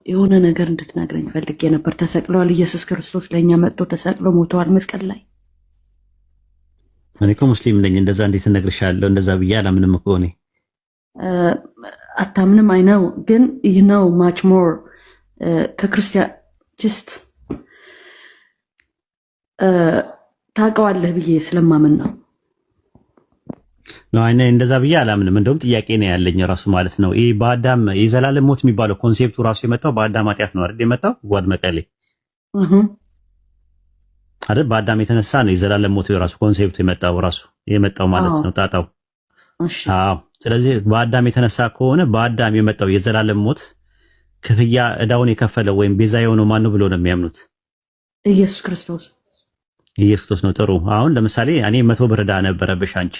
የሆነ ነገር እንድትነግረኝ ፈልጌ ነበር። ተሰቅለዋል። ኢየሱስ ክርስቶስ ለእኛ መጥቶ ተሰቅሎ ሞተዋል መስቀል ላይ። እኔ እኮ ሙስሊም ነኝ። እንደዛ እንዴት እነግርሻለሁ? እንደዛ ብዬ አላምንም እኮ እኔ። አታምንም? አይነው ግን ይነው ማች ሞር ከክርስቲያን ጅስት ታውቀዋለህ ብዬ ስለማምን ነው። ነው አይነ እንደዛ ብዬ አላምንም። እንደውም ጥያቄ ነው ያለኝ ራሱ ማለት ነው። ይሄ በአዳም የዘላለም ሞት የሚባለው ኮንሴፕቱ ራሱ የመጣው በአዳም ኃጢአት ነው አይደል? የመጣው ጓድ መቀሌ አይደል? በአዳም የተነሳ ነው የዘላለም ሞት የራሱ ኮንሴፕቱ የመጣው ማለት ነው ጣጣው። አዎ። ስለዚህ በአዳም የተነሳ ከሆነ በአዳም የመጣው የዘላለም ሞት ክፍያ እዳውን የከፈለው ወይም ቤዛ የሆነው ማን ነው ብሎ ነው የሚያምኑት? ኢየሱስ ክርስቶስ። ኢየሱስ ክርስቶስ ነው። ጥሩ። አሁን ለምሳሌ እኔ 100 ብር ዕዳ ነበረብሽ አንቺ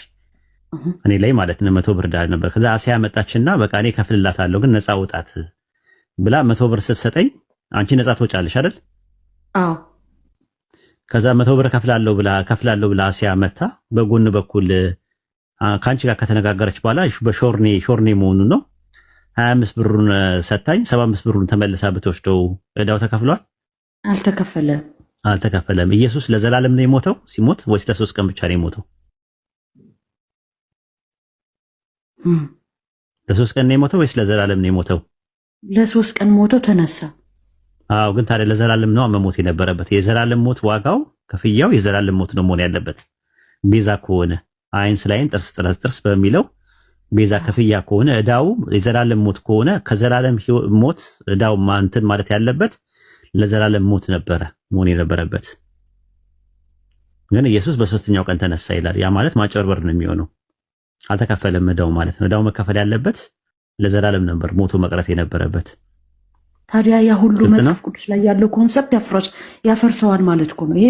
እኔ ላይ ማለት ነው 100 ብር ዕዳ ነበር። ከዛ አሲያ መጣችና በቃ እኔ ከፍልላታለሁ ግን ነፃ ውጣት ብላ 100 ብር ስትሰጠኝ አንቺ ነፃ ትወጫለሽ አይደል? አዎ። ከዛ 100 ብር ከፍላለሁ ብላ አሲያ መታ በጎን በኩል ካንቺ ጋር ከተነጋገረች በኋላ በሾርኔ መሆኑ ነው 25 ብሩን ሰጣኝ 75 ብሩን ተመልሳ ብትወስደው ዕዳው ተከፍሏል? አልተከፈለም። ኢየሱስ ለዘላለም ነው የሞተው ሲሞት ወይስ ለ3 ቀን ብቻ ነው የሞተው? ለ3 ቀን ነው የሞተው ወይስ ለዘላለም ነው የሞተው? ለ3 ቀን ሞቶ ተነሳ። አዎ፣ ግን ታዲያ ለዘላለም ነው መሞት የነበረበት። የዘላለም ሞት ዋጋው ክፍያው የዘላለም ሞት ነው መሆን ያለበት። ቤዛ ከሆነ አይን ስለ አይን ጥርስ ስለ ጥርስ በሚለው ቤዛ ክፍያ ከሆነ ዕዳው የዘላለም ሞት ከሆነ ከዘላለም ሞት ዕዳው ማንተን ማለት ያለበት ለዘላለም ሞት ነበረ መሆን የነበረበት። ግን ኢየሱስ በሶስተኛው ቀን ተነሳ ይላል። ያ ማለት ማጭበርበር ነው የሚሆነው። አልተከፈለም ዕዳው ማለት ነው። ዕዳው መከፈል ያለበት ለዘላለም ነበር ሞቶ መቅረት የነበረበት። ታዲያ ያ ሁሉ መጽሐፍ ቅዱስ ላይ ያለው ኮንሰፕት ያፈርሰዋል ማለት ነው። ይሄ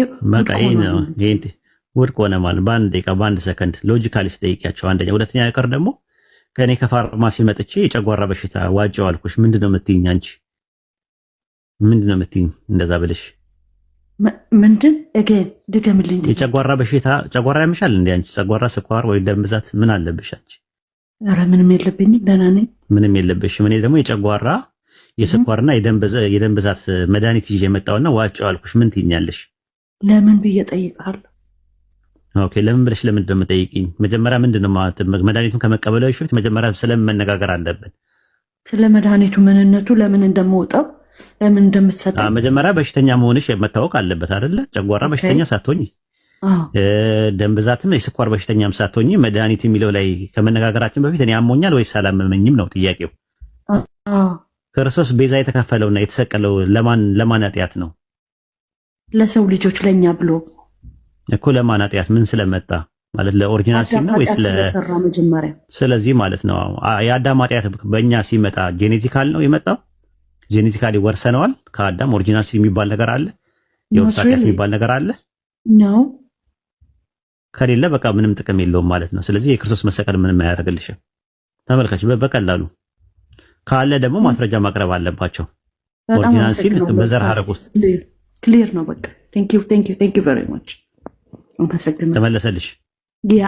ውድቅ ሆነ ማለት በአንድ ሰከንድ ሎጂካሊ ስጠይቂያቸው አንደኛ። ሁለተኛ ነገር ደግሞ ከእኔ ከፋርማሲ መጥቼ የጨጓራ በሽታ ዋጨው አልኩሽ። ምንድነው የምትይኝ አንቺ? ምንድነው የምትይኝ እንደዛ ብለሽ? ምንድን ድገምልኝ። የጨጓራ በሽታ ጨጓራ ያምሻል እንዴ አንቺ? ጨጓራ፣ ስኳር ወይ ደም ብዛት ምን አለብሽ አንቺ? ኧረ ምንም የለብኝም፣ ደህና ነኝ። ምንም የለብሽም። እኔ ደግሞ የጨጓራ የስኳርና የደም ብዛት መድኃኒት ይዤ የመጣውና ዋጨው አልኩሽ። ምን ትይኛለሽ? ለምን ብዬ ጠይቃለሁ። ኦኬ፣ ለምን ብለሽ ለምንድን ነው የምጠይቂኝ? መጀመሪያ ምንድነው ማለት መድኃኒቱን ከመቀበል በፊት መጀመሪያ ስለምን መነጋገር አለብን? ስለ መድኃኒቱ ምንነቱ፣ ለምን እንደምወጣው፣ ለምን እንደምትሰጠው መጀመሪያ በሽተኛ መሆንሽ መታወቅ አለበት አይደለ? ጨጓራ በሽተኛ ሳትሆኝ ደም ብዛትም የስኳር በሽተኛም ሳትሆኝ መድኃኒት የሚለው ላይ ከመነጋገራችን በፊት እኔ አሞኛል ወይስ አላመመኝም ነው ጥያቄው። ክርስቶስ ቤዛ የተከፈለውና የተሰቀለው ለማን ኃጢአት ነው? ለሰው ልጆች ለኛ ብሎ እኮ። ለማን ኃጢአት? ምን ስለመጣ ማለት ለኦሪጂናል ሲል ነው ወይስ መጀመሪያ? ስለዚህ ማለት ነው የአዳም ኃጢአት በእኛ ሲመጣ ጄኔቲካል ነው የመጣው። ጄኔቲካሊ ወርሰነዋል ከአዳም። ኦሪጂናል ሲል የሚባል ነገር አለ፣ የውርስ ኃጢአት የሚባል ነገር አለ ነው። ከሌለ በቃ ምንም ጥቅም የለውም ማለት ነው። ስለዚህ የክርስቶስ መሰቀል ምንም አያደርግልሽም። ተመልካች በቀላሉ ካለ ደግሞ ማስረጃ ማቅረብ አለባቸው። ኦሪጂናል ሲል በዘር ሐረግ ውስጥ ክሊር ነው። በቃ ቴንክ ዩ ቬሪ ማች። ተመለሰልሽ? ያ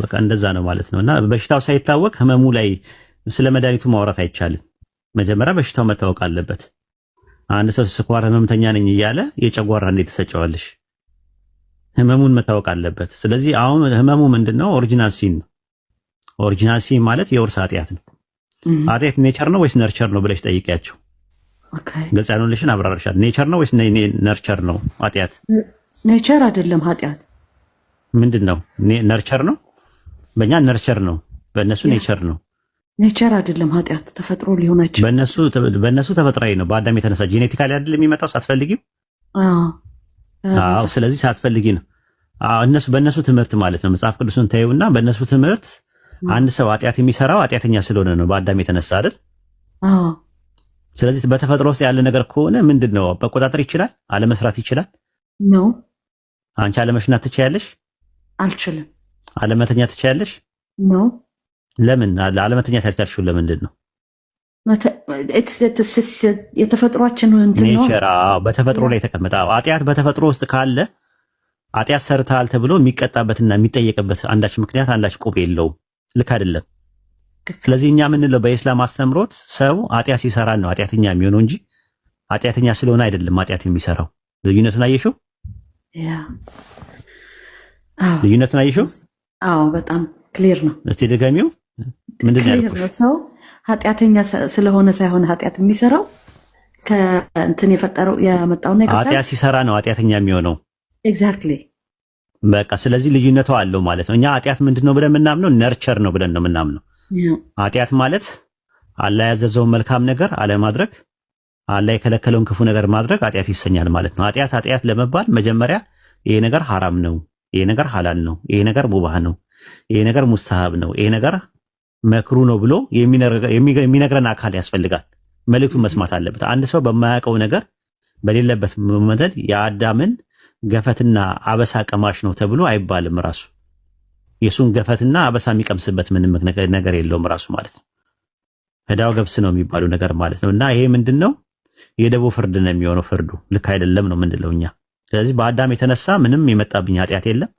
በቃ እንደዛ ነው ማለት ነው። እና በሽታው ሳይታወቅ ህመሙ ላይ ስለ መድኃኒቱ ማውራት አይቻልም። መጀመሪያ በሽታው መታወቅ አለበት። አንድ ሰው ስኳር ህመምተኛ ነኝ እያለ የጨጓራ እንዴት ተሰጨዋለሽ? ህመሙን መታወቅ አለበት። ስለዚህ አሁን ህመሙ ምንድነው? ኦሪጂናል ሲን ነው። ኦሪጂናል ሲን ማለት የውርስ ኃጢአት ነው። ኃጢአት ኔቸር ነው ወይስ ነርቸር ነው ብለሽ ጠይቂያቸው። ግልጽ ያልሆነልሽን አብራራሻል። ኔቸር ነው ወይስ ነርቸር ነው ኃጢአት? ኔቸር አይደለም ኃጢአት። ምንድን ነው? ነርቸር ነው። በእኛ ነርቸር ነው፣ በእነሱ ኔቸር ነው። ኔቸር አይደለም ኃጢአት፣ ተፈጥሮ ሊሆናቸው። በእነሱ ተፈጥሯዊ ነው። በአዳም የተነሳ ጄኔቲካሊ አይደለም የሚመጣው ሳትፈልጊው። አዎ፣ ስለዚህ ሳትፈልጊ ነው። በእነሱ ትምህርት ማለት ነው። መጽሐፍ ቅዱስን ታዩና በእነሱ ትምህርት አንድ ሰው ኃጢአት የሚሰራው ኃጢአተኛ ስለሆነ ነው፣ በአዳም የተነሳ አይደል? ስለዚህ በተፈጥሮ ውስጥ ያለ ነገር ከሆነ ምንድነው መቆጣጠር ይችላል፣ አለመስራት ይችላል ነው። አንቺ አለመሽናት ትችያለሽ? አልችልም። አለመተኛ ትችያለሽ? ነው። ለምን አለመተኛ ታልቻልሽው? ለምንድን ነው? የተፈጥሯችን እንትን ነው። ኔቸር በተፈጥሮ ላይ የተቀመጠ ኃጢአት በተፈጥሮ ውስጥ ካለ ኃጢአት ሰርተሃል ተብሎ የሚቀጣበትና የሚጠየቅበት አንዳች ምክንያት አንዳች ቆብ የለውም። ልክ አይደለም። ስለዚህ እኛ የምንለው በኢስላም አስተምሮት ሰው ኃጢአት ሲሰራ ነው ኃጢአተኛ የሚሆነው እንጂ ኃጢአተኛ ስለሆነ አይደለም ኃጢአት የሚሰራው። ልዩነቱን አየሽው? ልዩነቱን አየሽው? አዎ በጣም ክሊር ነው። እስቲ ድገሚው። ምንድን ነው ያልኩሽ? ሰው ኃጢአተኛ ስለሆነ ሳይሆን ኃጢአት የሚሰራው ከእንትን የፈጠረው ያመጣው ነገር ኃጢአት ሲሰራ ነው ኃጢአተኛ የሚሆነው። ኤግዛክትሊ። በቃ ስለዚህ ልዩነቱ አለው ማለት ነው። እኛ ኃጢአት ምንድነው ብለን የምናምነው ነርቸር ነው ብለን ነው የምናምነው። ኃጢአት ማለት አላህ ያዘዘውን መልካም ነገር አለማድረግ፣ አላህ የከለከለውን ክፉ ነገር ማድረግ ኃጢአት ይሰኛል ማለት ነው። ኃጢአት ለመባል መጀመሪያ ይሄ ነገር ሐራም ነው፣ ይሄ ነገር ሐላል ነው፣ ይሄ ነገር ሙባህ ነው፣ ይሄ ነገር ሙስተሃብ ነው፣ ይሄ ነገር መክሩ ነው ብሎ የሚነግረን አካል ያስፈልጋል። መልእክቱን መስማት አለበት። አንድ ሰው በማያውቀው ነገር በሌለበት መመደድ የአዳምን ገፈትና አበሳ ቀማሽ ነው ተብሎ አይባልም። ራሱ የሱን ገፈትና አበሳ የሚቀምስበት ምንም ነገር የለውም ራሱ ማለት ነው። ዕዳው ገብስ ነው የሚባለው ነገር ማለት ነው። እና ይሄ ምንድነው የደቦ ፍርድ ነው የሚሆነው። ፍርዱ ልክ አይደለም ነው ምንድነው እኛ። ስለዚህ በአዳም የተነሳ ምንም የመጣብኝ ኃጢአት የለም።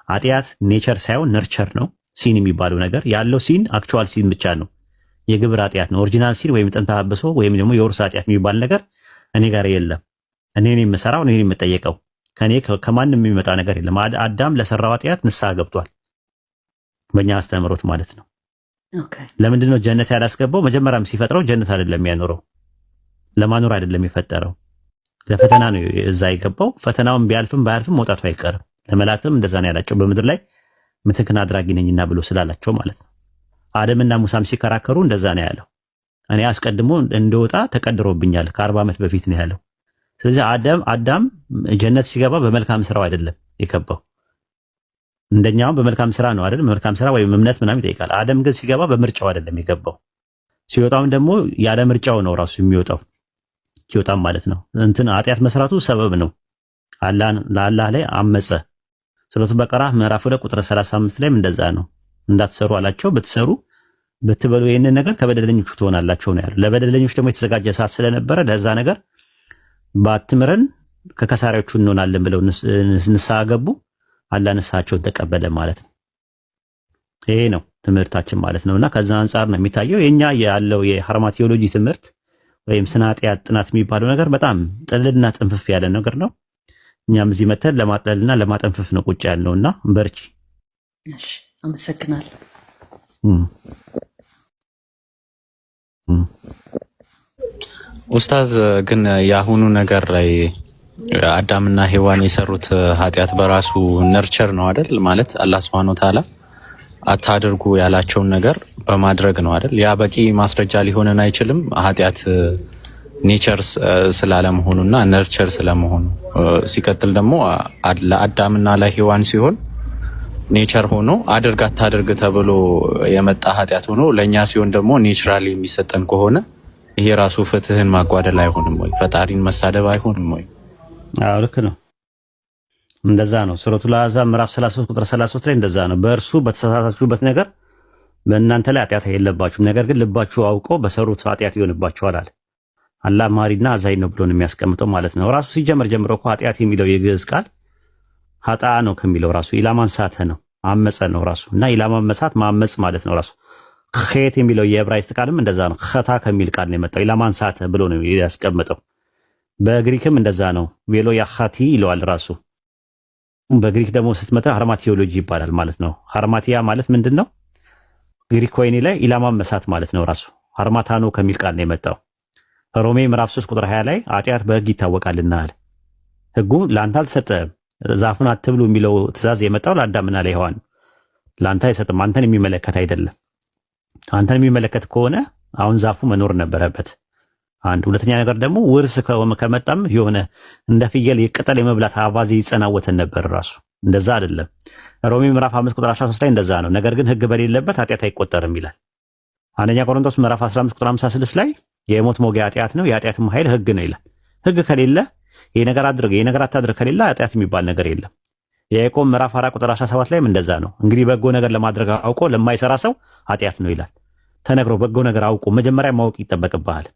ኃጢአት ኔቸር ሳይሆን ነርቸር ነው። ሲን የሚባለው ነገር ያለው ሲን አክቹዋል ሲን ብቻ ነው። የግብር ኃጢአት ነው። ኦሪጂናል ሲን ወይም ጥንተ አብሶ ወይም ደግሞ የውርስ ኃጢአት የሚባል ነገር እኔ ጋር የለም። እኔ ነኝ የምሰራው፣ እኔ ነኝ የምጠየቀው። ከኔ ከማንም የሚመጣ ነገር የለም። አዳም ለሰራው ኃጢአት ንስሐ ገብቷል በእኛ አስተምሮት ማለት ነው። ለምንድን ነው ጀነት ያላስገባው? መጀመሪያም ሲፈጥረው ጀነት አይደለም ያኖረው፣ ለማኖር አይደለም የፈጠረው፣ ለፈተና ነው እዛ የገባው። ፈተናውን ቢያልፍም ባያልፍም መውጣቱ አይቀርም። ለመላእክትም እንደዛ ነው ያላቸው፣ በምድር ላይ ምትክን አድራጊ ነኝና ብሎ ስላላቸው ማለት ነው። አደምና ሙሳም ሲከራከሩ እንደዛ ነው ያለው። እኔ አስቀድሞ እንደወጣ ተቀድሮብኛል ከ40 ዓመት በፊት ነው ያለው። ስለዚህ አዳም ጀነት ሲገባ በመልካም ስራው አይደለም የገባው። እንደኛው በመልካም ስራ ነው አይደል? በመልካም ስራ ወይም እምነት ምናምን ይጠይቃል። አደም ግን ሲገባ በምርጫው አይደለም የገባው። ሲወጣም ደግሞ ያለ ምርጫው ነው ራሱ የሚወጣው። ሲወጣም ማለት ነው እንትን ኃጢአት መስራቱ ሰበብ ነው። ለአላህ ላይ አመፀ። ሱረቱ በቀራ ምዕራፍ 2 ቁጥር 35 ላይም እንደዛ ነው። እንዳትሰሩ አላቸው። ብትሰሩ ብትበሉ ይሄንን ነገር ከበደለኞቹ ትሆናላችሁ ነው ያለው። ለበደለኞች ደግሞ የተዘጋጀ ሰዓት ስለነበረ ለዛ ነገር ባትምረን ከከሳሪዎቹ እንሆናለን ብለው ንስሐ ገቡ። አላህ ንስሐቸውን ተቀበለ ማለት ነው። ይሄ ነው ትምህርታችን ማለት ነውና ከዛ አንፃር ነው የሚታየው የኛ ያለው የሃርማቲዮሎጂ ትምህርት ወይም ስነ ኃጢአት ጥናት የሚባለው ነገር በጣም ጥልልና ጥንፍፍ ያለ ነገር ነው። እኛም እዚህ መተን ለማጥለልና ለማጠንፈፍ ነው ቁጭ ያልነውና በርቺ። እሺ አመሰግናለሁ። ኡስታዝ ግን የአሁኑ ነገር ላይ አዳምና ሔዋን የሰሩት ኃጢአት በራሱ ነርቸር ነው አይደል? ማለት አላህ Subhanahu Wa Ta'ala አታድርጉ ያላቸውን ነገር በማድረግ ነው አይደል? ያ በቂ ማስረጃ ሊሆነን አይችልም። ኃጢአት ኔቸር ስላለመሆኑና ነርቸር ስለመሆኑ ሲቀጥል ደግሞ ለአዳምና ለሔዋን ሲሆን ኔቸር ሆኖ አድርግ አታድርግ ተብሎ የመጣ ኃጢአት ሆኖ ለኛ ሲሆን ደግሞ ኔቸራሊ የሚሰጠን ከሆነ ይሄ ራሱ ፍትህን ማጓደል አይሆንም ወይ? ፈጣሪን መሳደብ አይሆንም ወይ? አዎ ልክ ነው። እንደዛ ነው። ሱረቱል አሕዛብ ምዕራፍ 33 ቁጥር 33 ላይ እንደዛ ነው። በእርሱ በተሳሳታችሁበት ነገር በእናንተ ላይ ኃጢአት የለባችሁም፣ ነገር ግን ልባችሁ አውቆ በሰሩት ኃጢአት ይሆንባችኋል አለ። አላህ ማሪና አዛኝ ነው ብሎ ነው የሚያስቀምጠው ማለት ነው። ራሱ ሲጀመር ጀምሮ እኮ ኃጢአት የሚለው የግዕዝ ቃል ኃጣ ነው ከሚለው ራሱ ኢላማን ሳተ ነው፣ አመፀ ነው ራሱ። እና ኢላማን መሳት ማመጽ ማለት ነው ራሱ። ኸት የሚለው የዕብራይስጥ ቃልም እንደዛ ነው። ኸታ ከሚል ቃል ነው የመጣው። ኢላማን ሳተ ብሎ ነው ያስቀምጠው። በግሪክም እንደዛ ነው። ቬሎ ያኻቲ ይለዋል ራሱ። በግሪክ ደግሞ ስትመጣ ሃርማቲዮሎጂ ይባላል ማለት ነው። ሃርማቲያ ማለት ምንድነው? ግሪክ ኮይኒ ላይ ኢላማን መሳት ማለት ነው ራሱ። ሃርማታኖ ከሚል ቃል ነው የመጣው። ሮሜ ምዕራፍ 3 ቁጥር 20 ላይ ኃጢአት በሕግ ይታወቃልና አለ። ሕጉ ለአንተ አልተሰጠህም። ዛፉን አትብሉ የሚለው ትእዛዝ የመጣው ለአዳምና ለሔዋን ለአንተ አይሰጥም። አንተን የሚመለከት አይደለም። አንተን የሚመለከት ከሆነ አሁን ዛፉ መኖር ነበረበት። አንድ ሁለተኛ ነገር ደግሞ ውርስ ከመጣም የሆነ እንደ ፍየል የቅጠል የመብላት አባዜ ይጸናወተን ነበር ራሱ። እንደዛ አይደለም። ሮሜ ምዕራፍ 5 ቁጥር 13 ላይ እንደዛ ነው። ነገር ግን ሕግ በሌለበት ኃጢአት አይቆጠርም ይላል። አንደኛ ቆሮንቶስ ምዕራፍ 15 ቁጥር 56 ላይ የሞት ሞጊያ ኃጢአት ነው፣ የኃጢአትም ኃይል ሕግ ነው ይላል። ሕግ ከሌለ ይሄ ነገር አድርግ ይሄ ነገር አታድርግ ከሌለ ኃጢአት የሚባል ነገር የለም። የያዕቆብ ምዕራፍ 4 ቁጥር 17 ላይም እንደዛ ነው። እንግዲህ በጎ ነገር ለማድረግ አውቆ ለማይሰራ ሰው ኃጢአት ነው ይላል። ተነግሮ በጎ ነገር አውቆ መጀመሪያ ማወቅ ይጠበቅብሃል።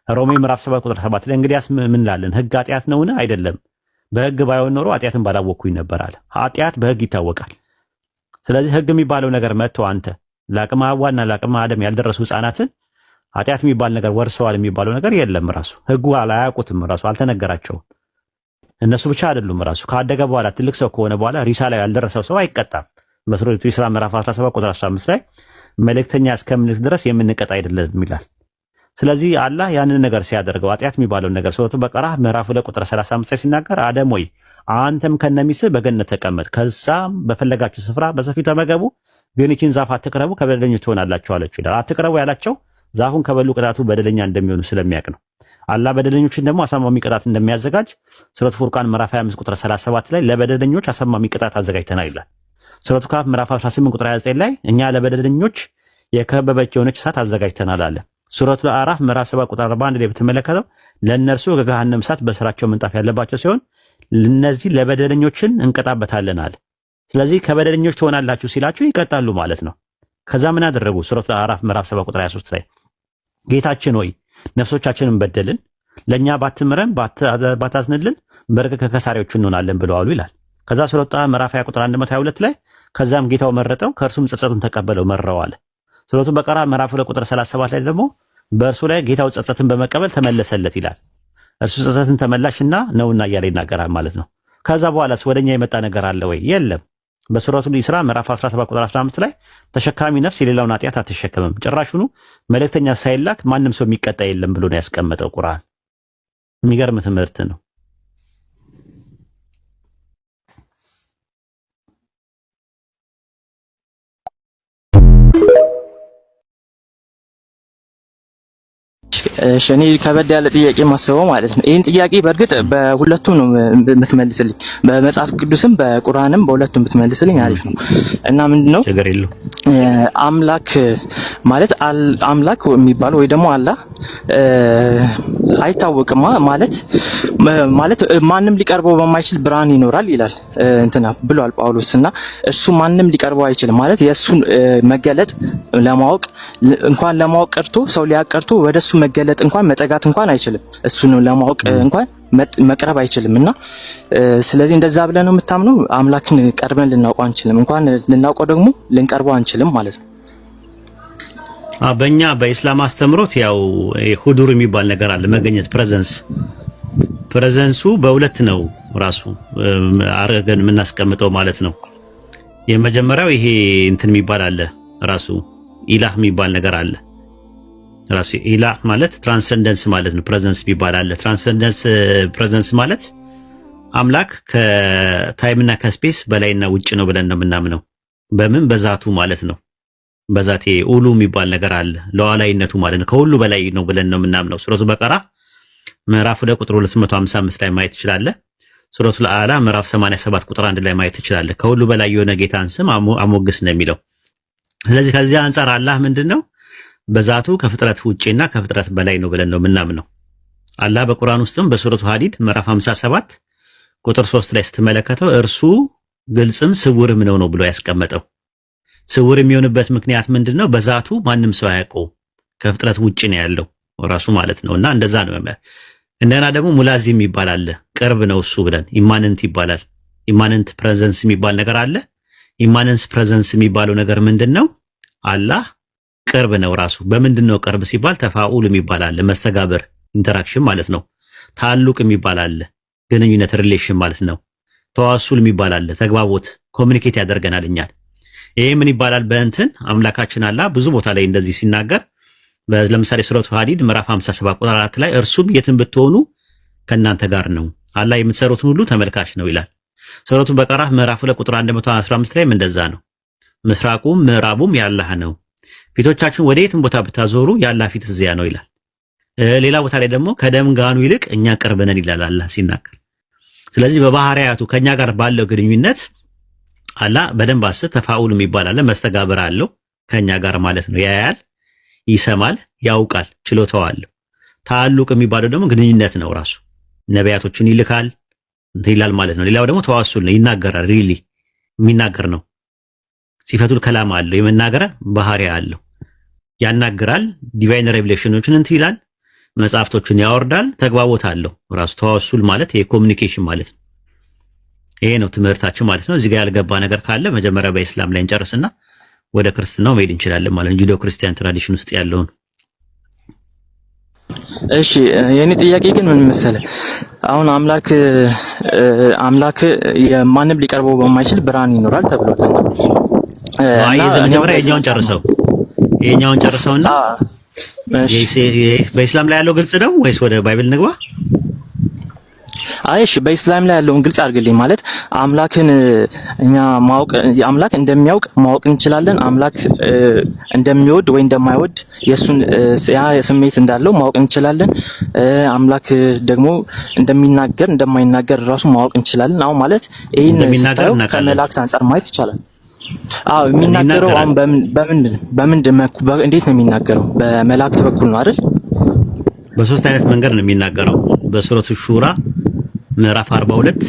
ሮሜ ምዕራፍ 7 ቁጥር 7 ላይ እንግዲያስ ምን እንላለን? ሕግ ኃጢአት ነውን? አይደለም። በሕግ ባይሆን ኖሮ ኃጢአትን ባላወቅኩኝ ነበር አለ። ኃጢአት በሕግ ይታወቃል። ስለዚህ ሕግ የሚባለው ነገር መጥቶ አንተ ለአቅመ ሐዋና ለአቅመ አደም ያልደረሱ ህፃናትን ኃጢአት የሚባል ነገር ወርሰዋል የሚባለው ነገር የለም። ራሱ ህጉ አላያውቁትም፣ ራሱ አልተነገራቸውም። እነሱ ብቻ አይደሉም። ራሱ ካደገ በኋላ ትልቅ ሰው ከሆነ በኋላ ሪሳላ ያልደረሰው ሰው አይቀጣም። በሱረቱ ኢስራ ምዕራፍ 17 ቁጥር 15 ላይ መልእክተኛ እስከምንልክ ድረስ የምንቀጣ አይደለም ይላል። ስለዚህ አላህ ያንን ነገር ሲያደርገው ኃጢአት የሚባለውን ነገር ሱረቱ በቀራ ምዕራፍ 2 ቁጥር 35 ላይ ሲናገር አደም ወይ አንተም ከነሚስትህ በገነት ተቀመጥ፣ ከዛም በፈለጋችሁ ስፍራ በሰፊው ተመገቡ፣ ግን ይህችን ዛፍ አትቅረቡ፣ ከበደለኞች ትሆናላችሁ አለችው ይላል። አትቅረቡ ያላቸው ዛፉን ከበሉ ቅጣቱ በደለኛ እንደሚሆኑ ስለሚያውቅ ነው። አላህ በደለኞችን ደግሞ አሳማሚ ቅጣት እንደሚያዘጋጅ ሱረቱ ፉርቃን ምዕራፍ 25 ቁጥር 37 ላይ ለበደለኞች አሳማሚ ቅጣት አዘጋጅተናል ይላል። ሱረቱ ካፍ ምዕራፍ 18 ቁጥር 29 ላይ እኛ ለበደለኞች የከበበች የሆነች እሳት አዘጋጅተናል አለ። ሱረቱ አዕራፍ ምዕራፍ 7 ቁጥር 41 ላይ ብትመለከተው ለእነርሱ ከገሃነም እሳት በስራቸው ምንጣፍ ያለባቸው ሲሆን እነዚህ ለበደለኞችን እንቀጣበታለን አለ። ስለዚህ ከበደለኞች ትሆናላችሁ ሲላችሁ ይቀጣሉ ማለት ነው። ከዛ ምን አደረጉ? ሱረቱ አዕራፍ ምዕራፍ 7 ቁጥር 23 ላይ ጌታችን ሆይ ነፍሶቻችንን በደልን፣ ለኛ ባትምረን ባታዝንልን በርግጥ ከከሳሪዎች እንሆናለን ብለዋሉ ይላል። ከዛ ሱረቱ ጣሃ ምዕራፍ 20 ቁጥር 122 ላይ ከዛም ጌታው መረጠው ከእርሱም ጸጸቱን ተቀበለው መረው አለ። ሱረቱ በቀራ ምዕራፍ 2 ቁጥር 37 ላይ ደግሞ በእርሱ ላይ ጌታው ጸጸትን በመቀበል ተመለሰለት ይላል። እርሱ ጸጸትን ተመላሽና ነውና እያለ ይናገራል ማለት ነው። ከዛ በኋላስ ወደኛ የመጣ ነገር አለ ወይ? የለም። በሱረቱ ኢስራ ምዕራፍ 17 ቁጥር 15 ላይ ተሸካሚ ነፍስ የሌላውን ኃጢአት አትሸከምም፣ ጭራሹኑ መልእክተኛ ሳይላክ ማንም ሰው የሚቀጣ የለም ብሎ ነው ያስቀመጠው ቁርአን። የሚገርም ትምህርት ነው። እኔ ከበድ ያለ ጥያቄ ማስበው ማለት ነው። ይህን ጥያቄ በእርግጥ በሁለቱም ነው የምትመልስልኝ፣ በመጽሐፍ ቅዱስም በቁርአንም በሁለቱም ብትመልስልኝ አሪፍ ነው። እና ምንድነው አምላክ ማለት አምላክ የሚባለው ወይ ደግሞ አላህ አይታወቅም ማለት ማንም ሊቀርበው በማይችል ብርሃን ይኖራል ይላል እንትና ብሏል ጳውሎስ። እና እሱ ማንም ሊቀርበው አይችልም ማለት የእሱን መገለጥ ለማወቅ ቀርቶ ሰው ሊያቀርቶ ወደሱ መገለጥ እንኳን መጠጋት እንኳን አይችልም። እሱን ለማወቅ እንኳን መቅረብ አይችልም። እና ስለዚህ እንደዛ ብለህ ነው የምታምነው? አምላክን ቀርበን ልናውቀው አንችልም፣ እንኳን ልናውቀው ደግሞ ልንቀርበው አንችልም ማለት ነው። በእኛ በኢስላም አስተምሮት ያው ሁዱር የሚባል ነገር አለ፣ መገኘት፣ ፕሬዘንሱ በሁለት ነው ራሱ አርገን የምናስቀምጠው ማለት ነው። የመጀመሪያው ይሄ እንትን የሚባል አለ፣ ራሱ ኢላህ የሚባል ነገር አለ። ራሱ ኢላህ ማለት ትራንሰንደንስ ማለት ነው። ፕሬዘንስ የሚባል አለ። ትራንሰንደንስ ፕሬዘንስ ማለት አምላክ ከታይምና ከስፔስ በላይና ውጭ ነው ብለን ነው የምናምነው። በምን በዛቱ ማለት ነው። በዛቴ ኡሉ የሚባል ነገር አለ፣ ለዋላይነቱ ማለት ነው። ከሁሉ በላይ ነው ብለን ነው የምናምነው። ሱረቱ በቀራ ምዕራፍ 2 ቁጥር 255 ላይ ማየት ትችላለህ። ሱረቱ አዕላ ምዕራፍ 87 ቁጥር 1 ላይ ማየት ትችላለህ። ከሁሉ በላይ የሆነ ጌታን ስም አሞግስ ነው የሚለው። ስለዚህ ከዚህ አንፃር አላህ ምንድነው በዛቱ ከፍጥረት ውጪና ከፍጥረት በላይ ነው ብለን ነው የምናምነው። አላህ በቁርአን ውስጥም በሱረቱ ሐዲድ ምዕራፍ 57 ቁጥር 3 ላይ ስትመለከተው እርሱ ግልጽም ስውርም ነው ብሎ ያስቀመጠው። ስውር የሚሆንበት ምክንያት ምንድነው? በዛቱ ማንም ሰው አያውቀውም፣ ከፍጥረት ውጪ ነው ያለው ራሱ ማለት ነውና እንደዛ ነው። እንደና ደግሞ ሙላዚም ይባላል፣ ቅርብ ነው እሱ ብለን ኢማነንት ይባላል። ኢማነንት ፕሬዘንስ የሚባል ነገር አለ። ኢማነንስ ፕሬዘንስ የሚባለው ነገር ምንድነው? አላህ ቅርብ ነው ራሱ። በምንድነው ቅርብ ሲባል ተፋኡል የሚባል አለ፣ መስተጋብር ኢንተራክሽን ማለት ነው። ታሉቅ የሚባል አለ፣ ግንኙነት ሪሌሽን ማለት ነው። ተዋሱል የሚባል አለ፣ ተግባቦት ኮሚኒኬት ያደርገናል እኛን። ይሄ ምን ይባላል? በእንትን አምላካችን አላህ ብዙ ቦታ ላይ እንደዚህ ሲናገር ለምሳሌ ሱረቱ ሐዲድ ምዕራፍ 57 ቁጥር 4 ላይ እርሱም የትን ብትሆኑ ከእናንተ ጋር ነው፣ አላህ የምትሰሩትን ሁሉ ተመልካች ነው ይላል። ሱረቱ በቀራ ምዕራፍ 2 ቁጥር 115 ላይም እንደዛ ነው። ምስራቁም ምዕራቡም ያላህ ነው፣ ፊቶቻችሁን ወደ የትም ቦታ ብታዞሩ ያላህ ፊት እዚያ ነው ይላል። ሌላ ቦታ ላይ ደግሞ ከደም ጋኑ ይልቅ እኛ ቅርብ ነን ይላል አላህ ሲናገር። ስለዚህ በባህሪያቱ ከኛ ጋር ባለው ግንኙነት አላህ በደንብ ተፋኡል የሚባል አለ፣ መስተጋብር አለው ከኛ ጋር ማለት ነው። ያያል፣ ይሰማል፣ ያውቃል፣ ችሎታው አለው። ታሉቅ የሚባለው ደግሞ ግንኙነት ነው ራሱ። ነቢያቶችን ይልካል እንትን ይላል ማለት ነው። ሌላው ደግሞ ተዋሱል ነው፣ ይናገራል፣ ሪሊ የሚናገር ነው። ሲፈቱል ከላም አለው፣ የመናገር ባህሪ አለው፣ ያናግራል። ዲቫይን ሬቨሌሽኖችን እንትን ይላል፣ መጽሐፍቶችን ያወርዳል፣ ተግባቦት አለው ራሱ። ተዋሱል ማለት የኮሙኒኬሽን ማለት ነው። ይሄ ነው ትምህርታችን ማለት ነው። እዚህ ጋር ያልገባ ነገር ካለ መጀመሪያ በእስላም ላይ እንጨርስና ወደ ክርስትናው መሄድ እንችላለን ማለት ነው፣ ጁዶ ክርስቲያን ትራዲሽን ውስጥ ያለውን። እሺ የኔ ጥያቄ ግን ምን መሰለህ፣ አሁን አምላክ የማንም ሊቀርበው በማይችል ብርሃን ይኖራል ተብሏልና መጀመሪያ የኛውን ጨርሰውና በኢስላም ላይ ያለው ግልጽ ነው ወይስ ወደ ባይብል ንግባ? እሺ በኢስላም ላይ ያለውን ግልጽ አድርግልኝ። ማለት አምላክን እኛ አምላክ እንደሚያውቅ ማወቅ እንችላለን። አምላክ እንደሚወድ ወይ እንደማይወድ የሱን ያ ስሜት እንዳለው ማወቅ እንችላለን። አምላክ ደግሞ እንደሚናገር እንደማይናገር ራሱ ማወቅ እንችላለን። አሁን ማለት ይሄን ከመላእክት አንፃር ማየት ይቻላል። የሚናገረው አሁን እንዴት ነው የሚናገረው? በመላእክት በኩል ነው አይደል? በሶስት አይነት መንገድ ነው የሚናገረው። በሱረቱ ሹራ ምዕራፍ 42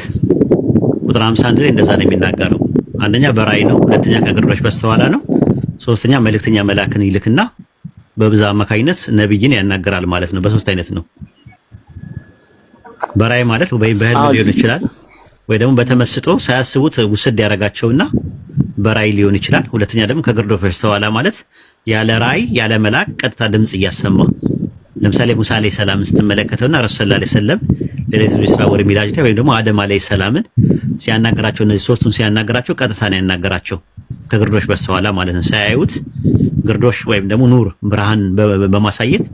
ቁጥር 51 ላይ እንደዛ ነው የሚናገረው። አንደኛ በራእይ ነው፣ ሁለተኛ ከግርዶሽ በስተኋላ ነው፣ ሶስተኛ መልእክተኛ መልአክን ይልክና በብዛ አማካኝነት ነብይን ያናገራል ማለት ነው። በሶስት አይነት ነው። በራእይ ማለት ወይ በህልም ሊሆን ይችላል፣ ወይ ደግሞ በተመስጦ ሳያስቡት ውስድ ያረጋቸውና በራእይ ሊሆን ይችላል። ሁለተኛ ደግሞ ከግርዶሽ በስተኋላ ማለት ያለ ራእይ ያለ መልአክ ቀጥታ ድምጽ እያሰማ። ለምሳሌ ሙሳ አለይሂ ሰላም ስትመለከተውና ረሱል ሰለላሁ ዐለይሂ ወሰለም ለሌሊቱል ኢስራ ወል ሚዕራጅ ላይ ወይ ደግሞ አደም አለይሂ ሰላምን ሲያናገራቸው እነዚህ ሶስቱን ሲያናገራቸው ቀጥታ ነው ያናገራቸው ከግርዶሽ በስተኋላ ማለት ነው። ሳያዩት ግርዶሽ ወይም ደግሞ ኑር ብርሃን በማሳየት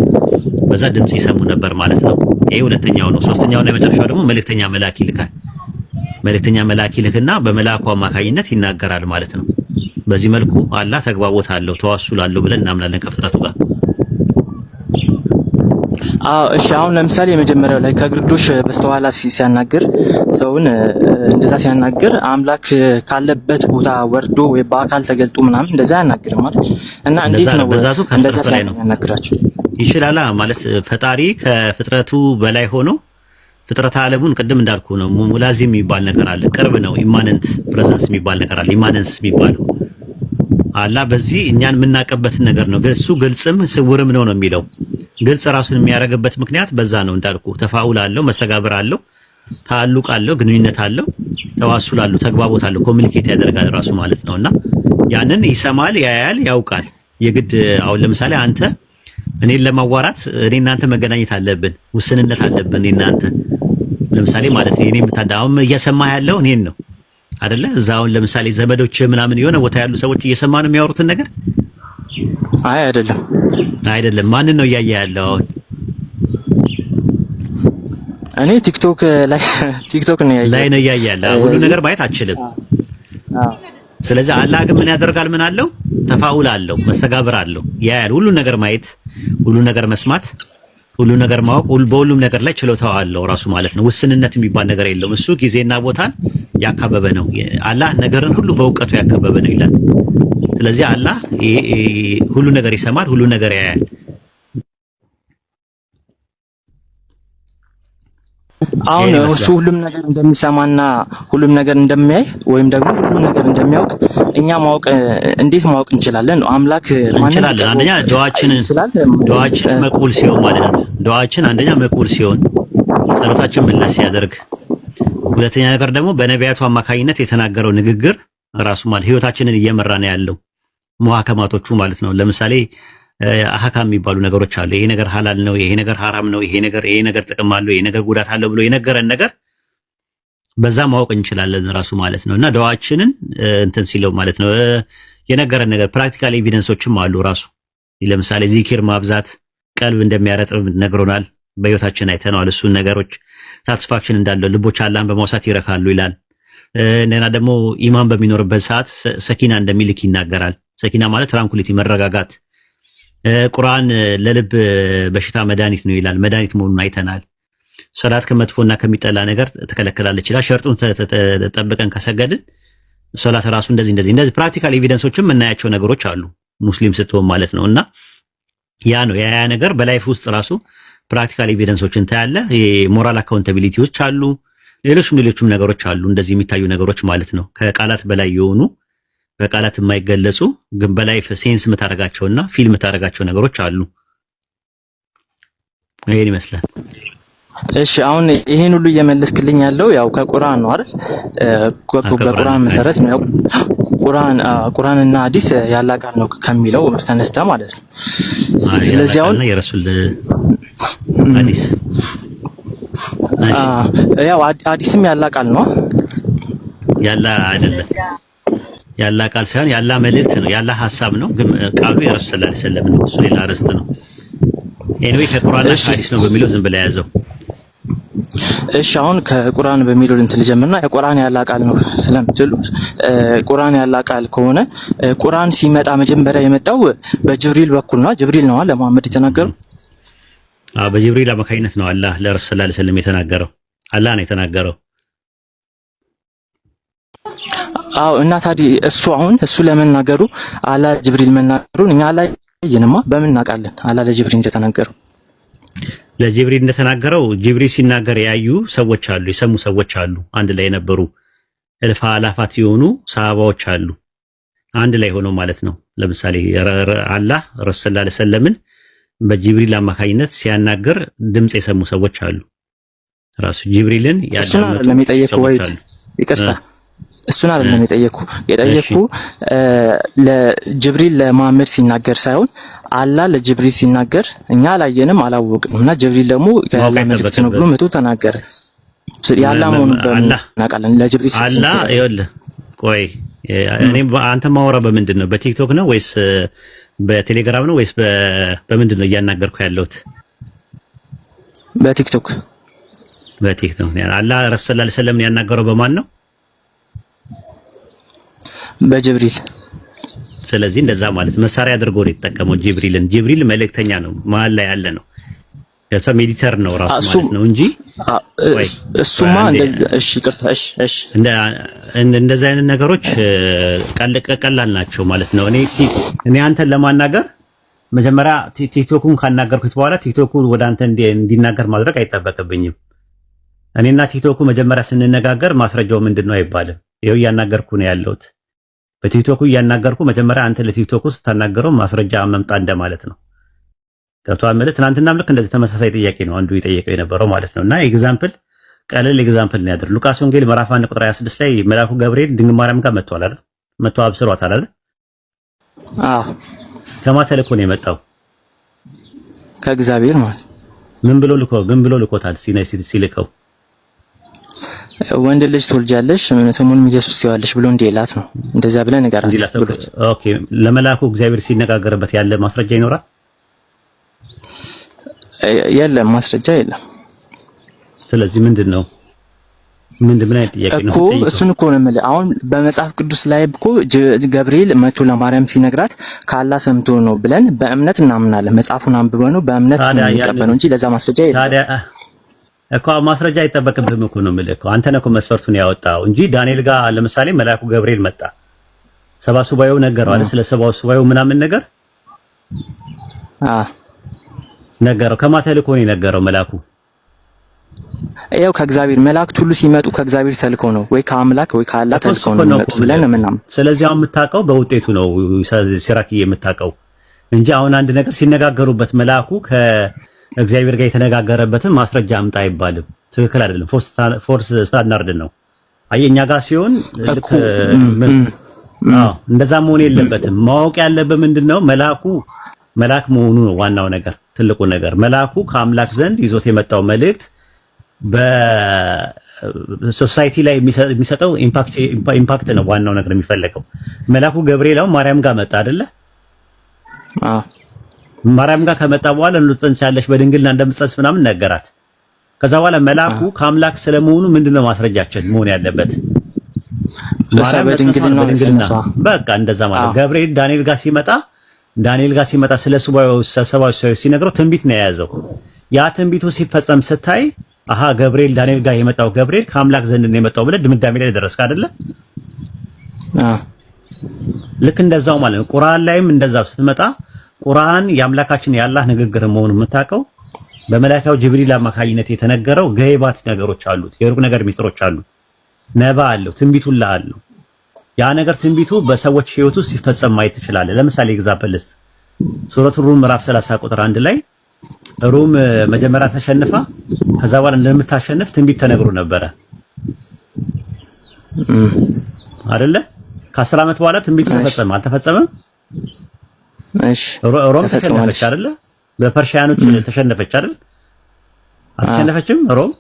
በዛ ድምጽ ይሰሙ ነበር ማለት ነው። ይሄ ሁለተኛው ነው። ሶስተኛውና የመጨረሻው ደግሞ መልእክተኛ መልአክ ይልካል። መልእክተኛ መልአክ ይልክና በመልአኩ አማካኝነት ይናገራል ማለት ነው። በዚህ መልኩ አላህ ተግባቦት አለው ተዋሱል አለው ብለን እናምናለን ከፍጥረቱ ጋር። እሺ አሁን ለምሳሌ የመጀመሪያው ላይ ከግርዶሽ በስተኋላ ሲያናግር ሰውን እንደዛ ሲያናግር አምላክ ካለበት ቦታ ወርዶ ወይ በአካል ተገልጦ ምናምን እንደዛ ያናግር ማለት እና እንዴት ነው እንደዛ ሲያናግራቸው ይችላል ማለት ፈጣሪ ከፍጥረቱ በላይ ሆኖ ፍጥረት ዓለሙን ቅድም እንዳልኩ ነው ሙላዚም የሚባል ነገር አለ፣ ቅርብ ነው። ኢማነንት ፕሬዘንስ የሚባል ነገር አለ፣ ኢማነንስ የሚባል አላህ በዚህ እኛን የምናቀበትን ነገር ነው። እሱ ግልጽም ስውርም ነው የሚለው። ግልጽ ራሱን የሚያደርግበት ምክንያት በዛ ነው እንዳልኩ። ተፋኡል አለው፣ መስተጋብር አለው፣ ታሉቅ አለው፣ ግንኙነት አለው፣ ተዋሱል አለው፣ ተግባቦት አለው፣ ኮሚኒኬት ያደርጋል ራሱ ማለት ነውና ያንን ይሰማል፣ ያያል፣ ያውቃል። የግድ አሁን ለምሳሌ አንተ እኔን ለማዋራት እኔ እናንተ መገናኘት አለብን፣ ውስንነት አለብን እኔ እናንተ ለምሳሌ ማለት ነው። እኔም ታዳውም እየሰማህ ያለው እኔን ነው አይደለ? እዛውን ለምሳሌ ዘመዶች ምናምን የሆነ ቦታ ያሉ ሰዎች እየሰማ ነው የሚያወሩትን ነገር? አይ አይደለም። ማንን ነው እያየ ያለው? አሁን እኔ ቲክቶክ ነው እያየ ያለው። ሁሉ ነገር ማየት አትችልም። ስለዚህ አላህ ግን ምን ያደርጋል? ምን አለው? ተፋኡል አለው፣ መስተጋብር አለው፣ ያያል። ሁሉ ነገር ማየት፣ ሁሉ ነገር መስማት፣ ሁሉ ነገር ማወቅ፣ በሁሉም ነገር ላይ ችሎታው አለው ራሱ ማለት ነው። ውስንነት የሚባል ነገር የለውም። እሱ ጊዜና ቦታን ያካበበ ነው። አላህ ነገርን ሁሉ በእውቀቱ ያካበበ ነው ይላል። ስለዚህ አላህ ሁሉ ነገር ይሰማል፣ ሁሉ ነገር ያያል። አሁን እሱ ሁሉም ነገር እንደሚሰማና ሁሉም ነገር እንደሚያይ ወይም ደግሞ ሁሉም ነገር እንደሚያውቅ እኛ እንዴት ማወቅ እንችላለን? አምላክ ማንን አንደኛ ዱዓችን መቅቡል ሲሆን ማለት ነው። ዱዓችን አንደኛ መቅቡል ሲሆን ጸሎታችን ምላሽ ሲያደርግ፣ ሁለተኛ ነገር ደግሞ በነቢያቱ አማካኝነት የተናገረው ንግግር ራሱ ማለት ህይወታችንን እየመራ ነው ያለው ሙሐከማቶቹ ማለት ነው። ለምሳሌ አህካም የሚባሉ ነገሮች አሉ። ይሄ ነገር ሐላል ነው፣ ይሄ ነገር ሐራም ነው፣ ይሄ ነገር ጥቅም አለው፣ ይሄ ነገር ጉዳት አለው ብሎ የነገረን ነገር በዛ ማወቅ እንችላለን ራሱ ማለት ነው። እና ዱዓችንን እንትን ሲለው ማለት ነው የነገረን ነገር ፕራክቲካል ኤቪደንሶችም አሉ ራሱ። ለምሳሌ ዚክር ማብዛት ቀልብ እንደሚያረጥብ ነግሮናል፣ በህይወታችን አይተናል። እሱን ነገሮች ሳቲስፋክሽን እንዳለው ልቦች አላህን በማውሳት ይረካሉ ይላል። እንደና ደግሞ ኢማን በሚኖርበት ሰዓት ሰኪና እንደሚልክ ይናገራል። ሰኪና ማለት ትራንኩሊቲ መረጋጋት። ቁርአን ለልብ በሽታ መድኃኒት ነው ይላል። መድኃኒት መሆኑን አይተናል። ሶላት ከመጥፎና ከሚጠላ ነገር ተከለከላለች ይላል። ሸርጡን ተጠብቀን ከሰገድን ሶላት ራሱ እንደዚህ ፕራክቲካል ኤቪደንሶችም የምናያቸው ነገሮች አሉ ሙስሊም ስትሆን ማለት ነውና ያ ነው ያ ነገር በላይፍ ውስጥ ራሱ ፕራክቲካል ኤቪደንሶችን ታያለ። የሞራል አካውንታቢሊቲዎች አሉ፣ ሌሎችም ነገሮች አሉ እንደዚህ የሚታዩ ነገሮች ማለት ነው። ከቃላት በላይ የሆኑ በቃላት የማይገለጹ ግን በላይፍ ሴንስ የምታደርጋቸውና ፊልም የምታደርጋቸው ነገሮች አሉ። ይሄን ይመስላል። እሺ አሁን ይሄን ሁሉ እየመለስክልኝ ያለው ያው ከቁርአን ነው አይደል? በቁርአን መሰረት ነው። ቁርአንና ሐዲስ ያላ ቃል ነው ከሚለው ተነስተ ማለት ነው። ስለዚህ አሁን የረሱል ሐዲስ ያው ሐዲስም ያላ ቃል ነው። ያላ አይደለም፣ ያላ ቃል ሳይሆን ያላ መልእክት ነው፣ ያላ ሐሳብ ነው። ግን ቃሉ የረሱል ሰለላሁ ዐለይሂ ወሰለም ነው። እሱ ሌላ ርዕስ ነው። ኤኒዌይ ከቁርአንና ሐዲስ ነው በሚለው ዝም ብለህ ያዘው። እሺ አሁን ከቁርአን በሚለው እንትን ልጀምርና የቁርአን ያላ ቃል ነው ስለምትሉ ቁርአን ያላ ቃል ከሆነ ቁርአን ሲመጣ መጀመሪያ የመጣው በጅብሪል በኩል ነው። ጅብሪል ነው ለሙሐመድ የተናገረው። በጅብሪል አማካኝነት ነው አላህ ለረሱል ሰለላሁ ዐለይሂ ወሰለም የተናገረው። አላህ ነው የተናገረው። እና ታዲያ እሱ ለመናገሩ አላህ ጅብሪል መናገሩን እኛ አላየንማ፣ በምን እናውቃለን? አላህ ለጅብሪል እንደተናገረው ለጅብሪል እንደተናገረው ጅብሪል ሲናገር ያዩ ሰዎች አሉ፣ የሰሙ ሰዎች አሉ። አንድ ላይ የነበሩ እልፍ አላፋት የሆኑ ሰሃባዎች አሉ፣ አንድ ላይ ሆነው ማለት ነው። ለምሳሌ አላህ ረሱል ሰለላሁ ዐለይሂ ወሰለምን በጅብሪል አማካኝነት ሲያናገር ድምጽ የሰሙ ሰዎች አሉ። ራሱ ጅብሪልን ያዳመጡ ሰዎች አሉ። ይቅርታ እሱን አይደለም የጠየኩ ለጅብሪል ለመሐመድ ሲናገር ሳይሆን አላህ ለጅብሪል ሲናገር እኛ አላየንም አላወቅንም። እና ጅብሪል ደግሞ ያላ መልእክት ነው ብሎ መቶ ተናገረ። ያላ መሆኑን እናውቃለን። ለጅብሪል አላህ ይኸውልህ፣ ቆይ እኔም አንተ ማወራው በምንድን ነው? በቲክቶክ ነው ወይስ በቴሌግራም ነው ወይስ በምንድን ነው እያናገርኩ ያለሁት? በቲክቶክ አላህ ረሱል ሰለላሁ ዐለይሂ ወሰለም ያናገረው በማን ነው? በጅብሪል። ስለዚህ እንደዛ ማለት መሳሪያ አድርጎ ነው የተጠቀመው ጅብሪልን። ጅብሪል መልእክተኛ ነው፣ መሀል ላይ ያለ ነው። ገብቷል? ሜዲተር ነው ራሱ ማለት ነው እንጂ እሱማ እሺ፣ ይቅርታ፣ እሺ እንደዛ አይነት ነገሮች ቀላል ናቸው ማለት ነው። እኔ አንተን ለማናገር መጀመሪያ ቲክቶኩን ካናገርኩት በኋላ ቲክቶኩ ወደ አንተ እንዲናገር ማድረግ አይጠበቅብኝም። እኔና ቲክቶኩ መጀመሪያ ስንነጋገር ማስረጃው ምንድነው አይባልም። ይኸው እያናገርኩ ነው ያለሁት በቲክቶኩ እያናገርኩ መጀመሪያ አንተ ለቲክቶኩ ስታናገረው ማስረጃ መምጣ እንደማለት ነው። ገብቶሃል ማለት ትናንትናም ልክ እንደዚህ ተመሳሳይ ጥያቄ ነው አንዱ የጠየቀው የነበረው ማለት ነው። እና ቀለል ኤግዛምፕል ነው ያደረገው። ሉቃስ ወንጌል ምዕራፍ 1 ቁጥር 26 ላይ መልአኩ ገብርኤል ድንግል ማርያም ጋር መጥቷል አይደል? መጥቶ አብስሯታል አይደል? አዎ። ከማን ተልኮ ነው የመጣው? ከእግዚአብሔር ማለት። ምን ብሎ ልኮታል? ሲልከው ወንድ ልጅ ትወልጃለሽ ስሙንም ኢየሱስ ትይዋለሽ ብሎ እንዲላት ነው። እንደዛ ብለህ ንገራት። ኦኬ። ለመልአኩ እግዚአብሔር ሲነጋገርበት ያለ ማስረጃ ይኖራል? የለም፣ ማስረጃ የለም። ስለዚህ ምን አይነት ጥያቄ ነው? እሱን እኮ ነው የምልህ። አሁን በመጽሐፍ ቅዱስ ላይ እኮ ገብርኤል መቶ ለማርያም ሲነግራት ካላ ሰምቶ ነው ብለን በእምነት እናምናለን። መጽሐፉን አንብበው ነው በእምነት ነው እንጂ ለዛ ማስረጃ የለም። ታዲያ እኮ ማስረጃ አይጠበቅብህም እኮ ነው የምልህ እኮ። አንተ ነህ እኮ መስፈርቱን ያወጣው እንጂ ዳንኤል ጋር ለምሳሌ መልአኩ ገብርኤል መጣ፣ ሰባ ሱባኤው ነገረው አይደል? ስለ ሰባ ሱባኤው ምናምን ነገረው። ከማን ተልኮ ነው የነገረው መልአኩ? ያው ከእግዚአብሔር መላእክት ሁሉ ሲመጡ ከእግዚአብሔር ተልከው ነው ወይ ከአምላክ ወይ ከአላህ ተልከው ነው የሚመጡት ብለን ነው የምናምነው። ስለዚህ አሁን የምታውቀው በውጤቱ ነው ሲራክዬ የምታውቀው እንጂ አሁን አንድ ነገር ሲነጋገሩበት መልአኩ ከእግዚአብሔር ጋር የተነጋገረበትን ማስረጃ አምጣ አይባልም። ትክክል አይደለም። ፎርስ ስታንዳርድ ነው። አየኛ ጋር ሲሆን እንደዛ መሆን የለበትም። ማወቅ ያለበት ምንድነው መልአክ መሆኑ ነው ዋናው ነገር፣ ትልቁ ነገር። መልአኩ ከአምላክ ዘንድ ይዞት የመጣው መልእክት በሶሳይቲ ላይ የሚሰጠው ኢምፓክት ነው ዋናው ነገር የሚፈለገው። መልአኩ ገብርኤል ማርያም ጋር መጣ አይደለ? ማርያም ጋር ከመጣ በኋላ ልትጸንሻለሽ በድንግልና እንደምትጸንስ ምናምን ነገራት። ከዛ በኋላ መልአኩ ከአምላክ ስለመሆኑ ምንድነው ማስረጃችን መሆን ያለበት? በድንግልና በቃ እንደዛ ማለት። ገብርኤል ዳንኤል ጋር ሲመጣ ስለ ሱባኤው ሲነግረው ትንቢት ነው የያዘው። ያ ትንቢቱ ሲፈጸም ስታይ አሃ ገብርኤል ዳንኤል ጋር የመጣው ገብርኤል ከአምላክ ዘንድ ነው የመጣው ብለህ ድምዳሜ ላይ ደረስክ አይደለ? ልክ እንደዛው ማለት ነው። ቁርአን ላይም እንደዛው ስትመጣ ቁርአን የአምላካችን የአላህ ንግግር መሆኑን የምታውቀው በመላእክቱ ጅብሪል አማካኝነት የተነገረው ገይባት ነገሮች አሉት፣ የሩቅ ነገር ሚስጥሮች አሉት፣ ነባ አለው፣ ትንቢቱላ አለው። ያ ነገር ትንቢቱ በሰዎች ህይወት ውስጥ ሲፈጸም ማየት ትችላለህ። ለምሳሌ ኤግዛምፕል ልስጥ። ሱረቱ ሩም ምዕራፍ 30 ቁጥር 1 ላይ ሩም መጀመሪያ ተሸንፋ ከዛ በኋላ እንደምታሸንፍ ትንቢት ተነግሮ ነበረ አይደለ? ከ10 ዓመት በኋላ ትንቢቱ ተፈጸመ አልተፈጸመም? እሺ ሮም ተሸነፈች አይደለ? በፐርሺያኖች ተሸነፈች አይደል? አልተሸነፈችም ሮም?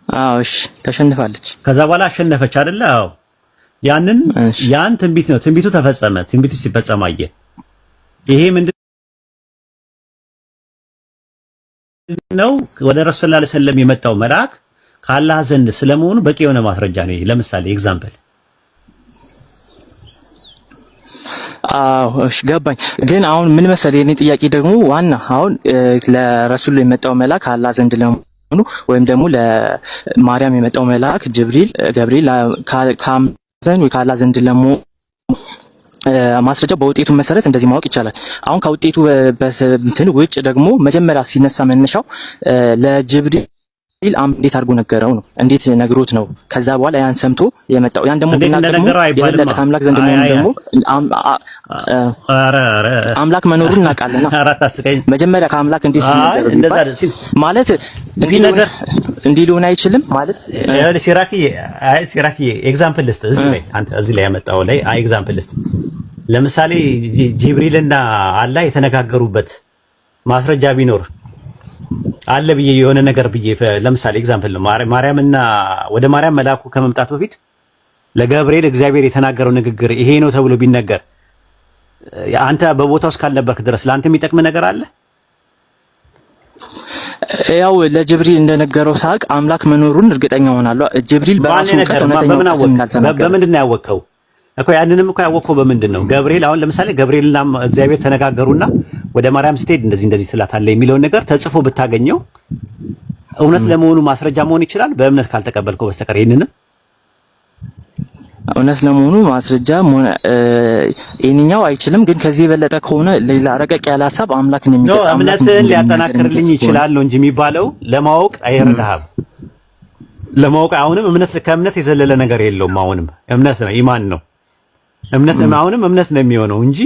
አዎ እሺ ተሸንፋለች። ከዛ በኋላ አሸነፈች አይደለ? አዎ ያን ትንቢት ነው። ትንቢቱ ተፈጸመ። ትንቢቱ ሲፈጸም አየ። ይሄ ምንድነው? ወደ ረሱል ሰለላሁ ዐለይሂ ወሰለም የመጣው መልአክ ከአላህ ዘንድ ስለመሆኑ በቂ የሆነ ማስረጃ ነው። ለምሳሌ ኤግዛምፕል። አዎ እሺ ገባኝ። ግን አሁን ምን መሰለህ የኔ ጥያቄ ደግሞ ዋና አሁን ለረሱል የመጣው መልአክ ከአላህ ዘንድ ለመሆኑ ወይም ደግሞ ለማርያም የመጣው መልአክ ገብርኤል ከአላህ ዘንድ ለመሆኑ ማስረጃው በውጤቱ መሰረት እንደዚህ ማወቅ ይቻላል። አሁን ከውጤቱ እንትን ውጭ ደግሞ መጀመሪያ ሲነሳ መነሻው ለጅብሪል እንዴት አድርጎ ነገረው ነው? እንዴት ነግሮት ነው? ከዛ በኋላ ያን ሰምቶ የመጣው ያን ደግሞ የበለጠ ከአምላክ ዘንድ መሆኑ ደግሞ አምላክ መኖሩን እናውቃለና መጀመሪያ ከአምላክ እንዴት ሲነገር ማለት እንዲህ ሊሆን አይችልም ማለት ሲራኪ ኤግዛምፕል ልስጥ እዚህ ላይ ያመጣው ላይ ኤግዛምፕል ልስጥ። ለምሳሌ ጅብሪልና አላህ የተነጋገሩበት ማስረጃ ቢኖር አለ ብዬ የሆነ ነገር ብዬ ለምሳሌ ኤግዛምፕል ነው። ማርያምና ወደ ማርያም መልአኩ ከመምጣቱ በፊት ለገብርኤል እግዚአብሔር የተናገረው ንግግር ይሄ ነው ተብሎ ቢነገር አንተ በቦታው እስካልነበርክ ድረስ ለአንተ የሚጠቅም ነገር አለ? ያው ለጅብሪል እንደነገረው ሳቅ አምላክ መኖሩን እርግጠኛ ሆናለሁ። ጅብሪል በራሱ እውቀት እውነተኛ በምንድን ነው ያወቀው እኮ? ያንንም እኮ ያወቀው በምንድን ነው? ገብርኤል አሁን ለምሳሌ ገብርኤልና እግዚአብሔር ተነጋገሩና ወደ ማርያም ስትሄድ እንደዚህ ትላታለህ የሚለውን ነገር ተጽፎ ብታገኘው እውነት ለመሆኑ ማስረጃ መሆን ይችላል? በእምነት ካልተቀበልከው በስተቀር ይሄንንም እውነት ለመሆኑ ማስረጃ ይሄንኛው አይችልም። ግን ከዚህ የበለጠ ከሆነ ሌላ ረቀቅ ያለ ሐሳብ አምላክን የሚገልጽ እምነትን ሊያጠናክርልኝ ይችላል ነው እንጂ የሚባለው ለማወቅ አይረዳህም። ለማወቅ አሁንም ከእምነት የዘለለ ነገር የለውም። አሁንም እምነት ነው፣ ኢማን ነው። አሁንም እምነት ነው የሚሆነው እንጂ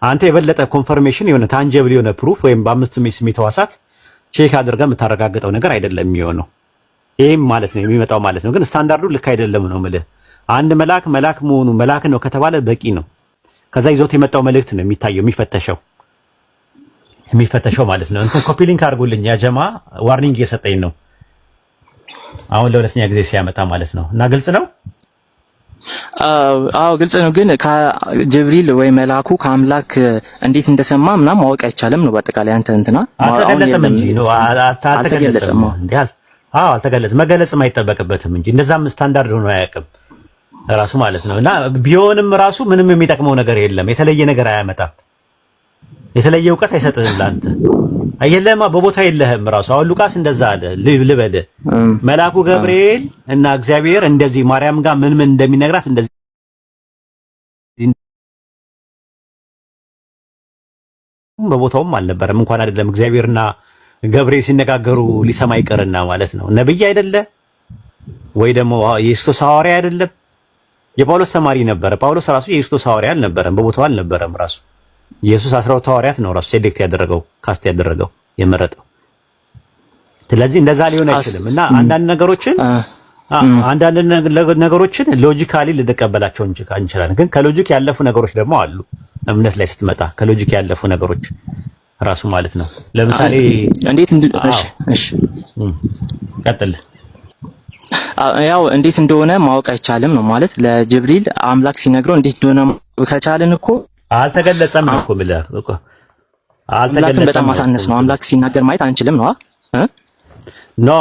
አንተ የበለጠ ኮንፈርሜሽን የሆነ ታንጀብል የሆነ ፕሩፍ ወይም በአምስቱ ስሜት ሕዋሳት ቼክ አድርገህ የምታረጋግጠው ነገር አይደለም የሚሆነው። ይሄም ማለት ነው የሚመጣው ማለት ነው። ግን ስታንዳርዱ ልክ አይደለም ነው የምልህ። አንድ መልአክ መሆኑ መልአክ ነው ከተባለ በቂ ነው። ከዛ ይዞት የመጣው መልእክት ነው የሚታየው የሚፈተሸው ማለት ነው። እንትን ኮፒ ሊንክ አድርጉልኝ ያ ጀማ ዋርኒንግ እየሰጠኝ ነው አሁን ለሁለተኛ ጊዜ ሲያመጣ ማለት ነው። እና ግልጽ ነው። አዎ ግልጽ ነው። ግን ከጅብሪል ወይ መልአኩ ከአምላክ እንዴት እንደሰማ ምናምን ማወቅ አይቻልም ነው በአጠቃላይ አንተ እንትና አልተገለጸም እንጂ ነው አልተገለጸም። አልተገለጸም መገለጽም አይጠበቅበትም እንጂ እንደዛም ስታንዳርድ ሆኖ አያውቅም ራሱ ማለት ነው። እና ቢሆንም ራሱ ምንም የሚጠቅመው ነገር የለም። የተለየ ነገር አያመጣም። የተለየ እውቀት አይሰጥህም ለአንተ አየለማ በቦታ የለህም ራሱ። አሁን ሉቃስ እንደዛ አለ ልበል መልአኩ ገብርኤል እና እግዚአብሔር እንደዚህ ማርያም ጋር ምን እንደሚነግራት እንደዚህ በቦታውም አልነበረም። እንኳን አይደለም እግዚአብሔርና ገብርኤል ሲነጋገሩ ሊሰማ ይቀርና ማለት ነው። ነብይ አይደለ ወይ ደግሞ የክርስቶስ ሐዋርያ አይደለም። የጳውሎስ ተማሪ ነበረ። ጳውሎስ ራሱ የክርስቶስ ሐዋርያ አልነበረም፣ በቦታው አልነበረም ራሱ። ኢየሱስ 12 ሐዋርያት ነው ራሱ ሴሌክት ያደረገው ካስት ያደረገው የመረጠው። ስለዚህ እንደዛ ሊሆን አይችልም። እና አንዳንድ ነገሮችን ሎጂካሊ ልንቀበላቸው እንችላለን። ግን ከሎጂክ ያለፉ ነገሮች ደግሞ አሉ። እምነት ላይ ስትመጣ ከሎጂክ ያለፉ ነገሮች ራሱ ማለት ነው። ለምሳሌ እንዴት እሺ ቀጥል። ያው እንዴት እንደሆነ ማወቅ አይቻልም ነው ማለት ለጅብሪል አምላክ ሲነግረው እንዴት እንደሆነ ከቻልን እኮ አልተገለጸም ነው እኮ ብለህ እኮ አልተገለጸም። በጣም ማሳነስ ነው። አምላክ ሲናገር ማየት አንችልም ነው ኖ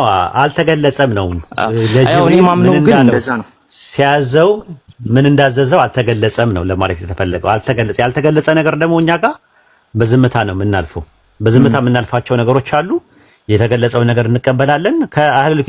አልተገለጸም ነው። ለጅብሪል ማምነው ግን እንደዛ ነው ሲያዘው ምን እንዳዘዘው አልተገለጸም ነው ለማለት የተፈለገው። ያልተገለጸ ነገር ደግሞ እኛ ጋር በዝምታ ነው የምናልፈው። በዝምታ የምናልፋቸው ነገሮች አሉ። የተገለጸውን ነገር እንቀበላለን። ከአህሉል